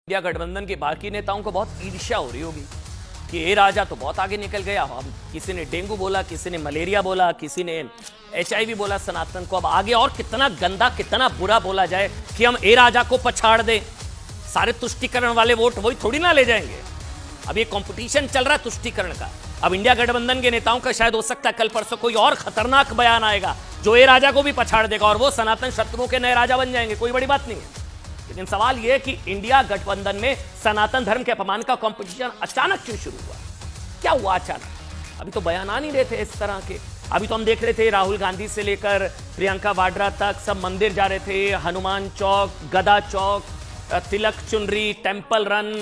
India गठबंधन के बाकी नेताओं को बहुत ईर्ष्या हो रही होगी कि ए राजा तो बहुत आगे निकल गया। हम किसी ने डेंगू बोला, किसी ने मलेरिया बोला, किसी ने HIV बोला सनातन को। अब आगे और कितना गंदा कितना बुरा बोला जाए कि हम ए राजा को पछाड़ दें। सारे तुष्टीकरण वाले वोट वही थोड़ी ना ले जाएंगे। अब ये कंपटीशन चल रहा है तुष्टीकरण का। अब इंडिया गठबंधन के नेताओं का शायद हो सकता है कल परसों कोई और खतरनाक बयान आएगा जो ए राजा को भी पछाड़ देगा और वो सनातन शत्रुओं के नए राजा बन जाएंगे। कोई बड़ी बात नहीं है, लेकिन सवाल यह कि इंडिया गठबंधन में सनातन धर्म के अपमान का कंपटीशन अचानक क्यों शुरू हुआ? क्या हुआ अचानक? अभी तो बयान आ नहीं रहे थे इस तरह के। अभी तो हम देख रहे थे राहुल गांधी से लेकर प्रियंका वाड्रा तक सब मंदिर जा रहे थे। हनुमान चौक, गदा चौक, तिलक चुनरी, टेंपल रन,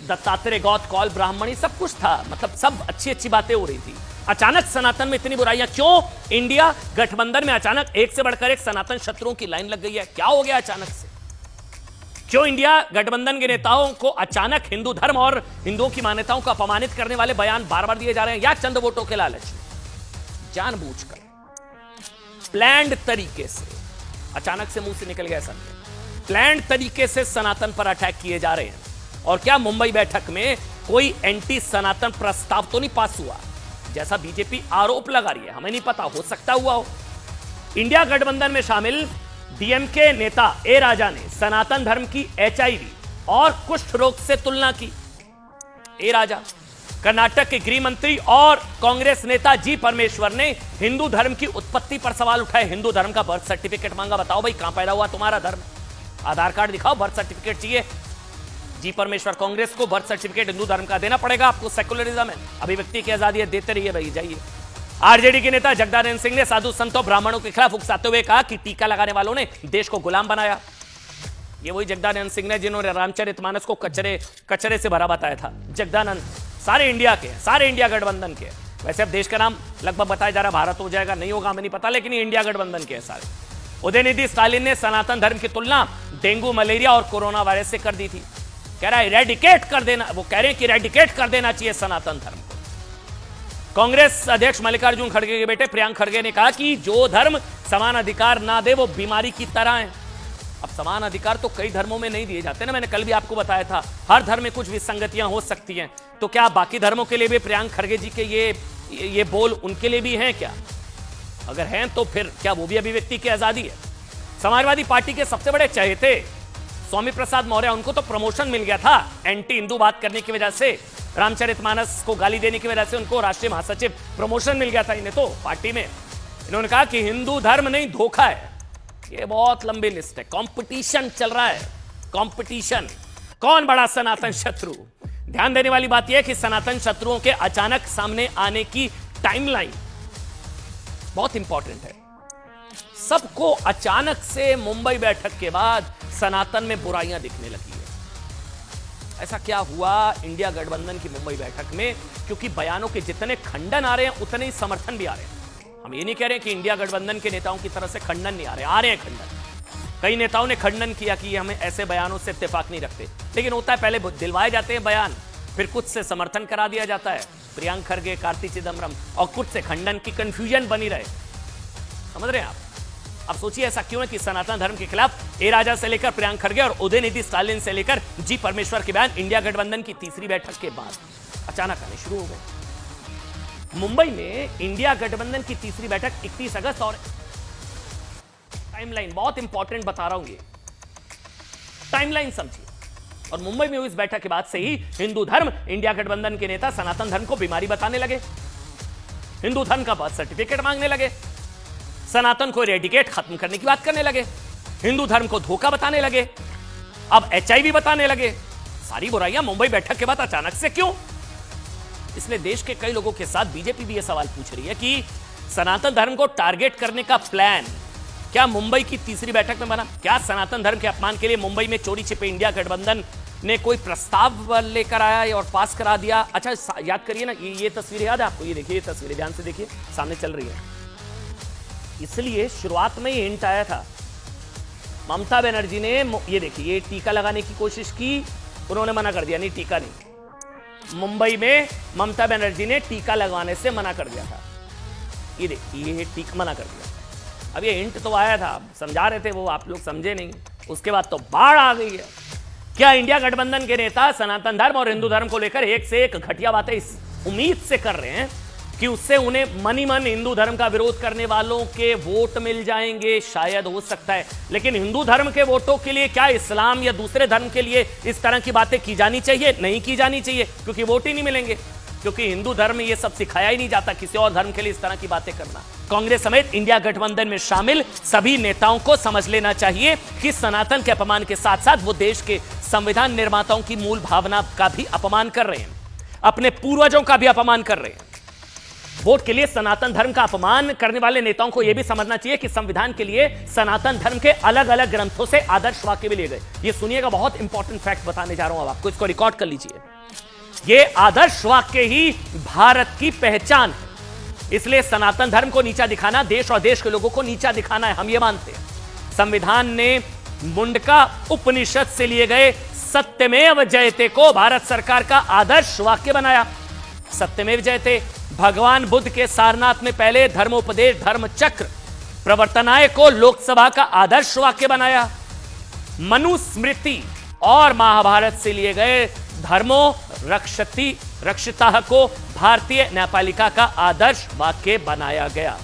दत्तात्रेय गौत कॉल ब्राह्मणी, सब कुछ था। मतलब सब अच्छी अच्छी बातें हो रही थी। अचानक सनातन में इतनी बुराइयां क्यों? इंडिया गठबंधन में अचानक एक से बढ़कर एक सनातन शत्रुओं की लाइन लग गई है। क्या हो गया अचानक से? क्यों इंडिया गठबंधन के नेताओं को अचानक हिंदू धर्म और हिंदुओं की मान्यताओं को अपमानित करने वाले बयान बार बार दिए जा रहे हैं? या चंद वोटों के लालच में जानबूझकर प्लान्ड तरीके से अचानक से मुंह से निकल गया सब। प्लान्ड तरीके से सनातन पर अटैक किए जा रहे हैं। और क्या मुंबई बैठक में कोई एंटी सनातन प्रस्ताव तो नहीं पास हुआ जैसा बीजेपी आरोप लगा रही है? हमें नहीं पता, हो सकता हुआ हो। इंडिया गठबंधन में शामिल डीएमके नेता ए राजा ने सनातन धर्म की HIV और कुष्ठ रोग से तुलना की। ए राजा कर्नाटक के गृह मंत्री और कांग्रेस नेता जी परमेश्वर ने हिंदू धर्म की उत्पत्ति पर सवाल उठाए। हिंदू धर्म का बर्थ सर्टिफिकेट मांगा। बताओ भाई कहां पैदा हुआ तुम्हारा धर्म? आधार कार्ड दिखाओ, बर्थ सर्टिफिकेट चाहिए। जी परमेश्वर कांग्रेस को बर्थ सर्टिफिकेट हिंदू धर्म का देना पड़ेगा आपको। सेकुलरिज्म है, अभिव्यक्ति की आजादी है, देते रहिए भाई, जाइए। आरजेडी के नेता जगदानंद सिंह ने साधु संतों ब्राह्मणों के खिलाफ उकसाते हुए कहा कि टीका लगाने वालों ने देश को गुलाम बनाया। ये वही जगदानंद सिंह ने जिन्होंने रामचरितमानस को कचरे से भरा बताया था। जगदानंद सारे इंडिया के, सारे इंडिया गठबंधन के। वैसे अब देश का नाम लगभग बताया जा रहा, भारत हो जाएगा, नहीं होगा हमें नहीं पता, लेकिन ये इंडिया गठबंधन के सारे। उदयनिधि स्टालिन ने सनातन धर्म की तुलना डेंगू, मलेरिया और कोरोना वायरस से कर दी थी। कह रहा है इरेडिकेट कर देना, वो कह रहे हैं कि इरेडिकेट कर देना चाहिए सनातन धर्म को। कांग्रेस अध्यक्ष मल्लिकार्जुन खड़गे के बेटे प्रियंक खड़गे ने कहा कि जो धर्म समान अधिकार ना दे वो बीमारी की तरह है। अब समान अधिकार तो कई धर्मों में नहीं दिए जाते ना, मैंने कल भी आपको बताया था। हर धर्म में कुछ विसंगतियां हो सकती हैं। तो क्या बाकी धर्मों के लिए भी प्रियंक खड़गे जी के ये बोल उनके लिए भी हैं क्या? अगर हैं तो फिर क्या वो भी अभिव्यक्ति की आजादी है? समाजवादी पार्टी के सबसे बड़े चहेते स्वामी प्रसाद मौर्य, उनको तो प्रमोशन मिल गया था एंटी हिंदू बात करने की वजह से। रामचरितमानस को गाली देने की वजह से उनको राष्ट्रीय महासचिव प्रमोशन मिल गया था इन्हें तो पार्टी में। इन्होंने कहा कि हिंदू धर्म नहीं धोखा है। ये बहुत लंबी लिस्ट है। कंपटीशन चल रहा है, कंपटीशन। कौन बड़ा सनातन शत्रु? ध्यान देने वाली बात यह है कि सनातन शत्रुओं के अचानक सामने आने की टाइमलाइन बहुत इंपॉर्टेंट है। सबको अचानक से मुंबई बैठक के बाद सनातन में बुराइयां दिखने लगी है। ऐसा क्या हुआ इंडिया गठबंधन की मुंबई बैठक में? क्योंकि बयानों के जितने खंडन आ रहे हैं उतने ही समर्थन भी आ रहे हैं। हम ये नहीं कह रहे कि इंडिया गठबंधन के नेताओं की तरफ से खंडन नहीं आ रहे हैं खंडन। कई नेताओं ने खंडन किया कि हमें ऐसे बयानों से इत्तेफाक नहीं रखते, लेकिन होता है पहले दिलवाए जाते हैं बयान, फिर कुछ से समर्थन करा दिया जाता है। प्रियंक खड़गे, कार्ति चिदम्बरम, और कुछ से खंडन की कंफ्यूजन बनी रहे। समझ रहे हैं आप? अब सोचिए ऐसा क्यों है कि सनातन धर्म के खिलाफ ए राजा से लेकर प्रियंक खड़गे और उदयनिधि स्टालिन से लेकर जी परमेश्वर के बयान इंडिया गठबंधन की तीसरी बैठक के बाद अचानक आने शुरू हो गए। मुंबई में इंडिया गठबंधन की तीसरी बैठक 31 अगस्त, और टाइमलाइन बहुत इंपॉर्टेंट बता रहा हूं, ये टाइमलाइन समझिए। और मुंबई में हुई इस बैठक के बाद से ही हिंदू धर्म, इंडिया गठबंधन के नेता सनातन धर्म को बीमारी बताने लगे, हिंदू धर्म का बर्थ सर्टिफिकेट मांगने लगे, सनातन को इरेडिकेट खत्म करने की बात करने लगे, हिंदू धर्म को धोखा बताने लगे, अब HIV बताने लगे। सारी बुराइयां मुंबई बैठक के बाद अचानक से क्यों? इसलिए देश के कई लोगों के साथ बीजेपी भी यह सवाल पूछ रही है कि सनातन धर्म को टारगेट करने का प्लान क्या मुंबई की तीसरी बैठक में बना? क्या सनातन धर्म के अपमान के लिए मुंबई में चोरी छिपे इंडिया गठबंधन ने कोई प्रस्ताव लेकर आया और पास करा दिया? अच्छा याद करिए ना, ये तस्वीर याद है आपको? ये देखिए, ये तस्वीर ध्यान से देखिए, सामने चल रही है। इसलिए शुरुआत में ये हिंट आया था। ममता बनर्जी ने ये देखिए, ये टीका लगाने की कोशिश की, उन्होंने मना कर दिया, नहीं टीका नहीं। मुंबई में ममता बनर्जी ने टीका लगवाने से मना कर दिया था। ये देखिए, ये टीका मना कर दिया। अब ये हिंट तो आया था, समझा रहे थे वो, आप लोग समझे नहीं। उसके बाद तो बाढ़ आ गई है। क्या इंडिया गठबंधन के नेता सनातन धर्म और हिंदू धर्म को लेकर एक से एक घटिया बातें इस उम्मीद से कर रहे हैं कि उससे उन्हें मनी मन हिंदू धर्म का विरोध करने वालों के वोट मिल जाएंगे? शायद हो सकता है, लेकिन हिंदू धर्म के वोटों के लिए क्या इस्लाम या दूसरे धर्म के लिए इस तरह की बातें की जानी चाहिए? नहीं की जानी चाहिए, क्योंकि वोट ही नहीं मिलेंगे, क्योंकि हिंदू धर्म में यह सब सिखाया ही नहीं जाता किसी और धर्म के लिए इस तरह की बातें करना। कांग्रेस समेत इंडिया गठबंधन में शामिल सभी नेताओं को समझ लेना चाहिए कि सनातन के अपमान के साथ साथ वो देश के संविधान निर्माताओं की मूल भावना का भी अपमान कर रहे हैं, अपने पूर्वजों का भी अपमान कर रहे हैं। वोट के लिए सनातन धर्म का अपमान करने वाले नेताओं को यह भी समझना चाहिए कि संविधान के लिए सनातन धर्म के अलग अलग ग्रंथों से आदर्श वाक्य भी लिए गए। ये सुनिएगा, बहुत इंपॉर्टेंट फैक्ट बताने जा रहा हूं अब आपको, इसको रिकॉर्ड कर लीजिए। ये आदर्श वाक्य ही भारत की पहचान है, इसलिए सनातन धर्म को नीचा दिखाना देश और देश के लोगों को नीचा दिखाना है, हम ये मानते हैं। संविधान ने मुंडका उपनिषद से लिए गए सत्यमेव जयते को भारत सरकार का आदर्श वाक्य बनाया। सत्यमेव जयते भगवान बुद्ध के सारनाथ में पहले धर्मोपदेश धर्म चक्र प्रवर्तनाय को लोकसभा का आदर्श वाक्य बनाया। मनुस्मृति और महाभारत से लिए गए धर्मो रक्षिता को भारतीय न्यायपालिका का आदर्श वाक्य बनाया गया।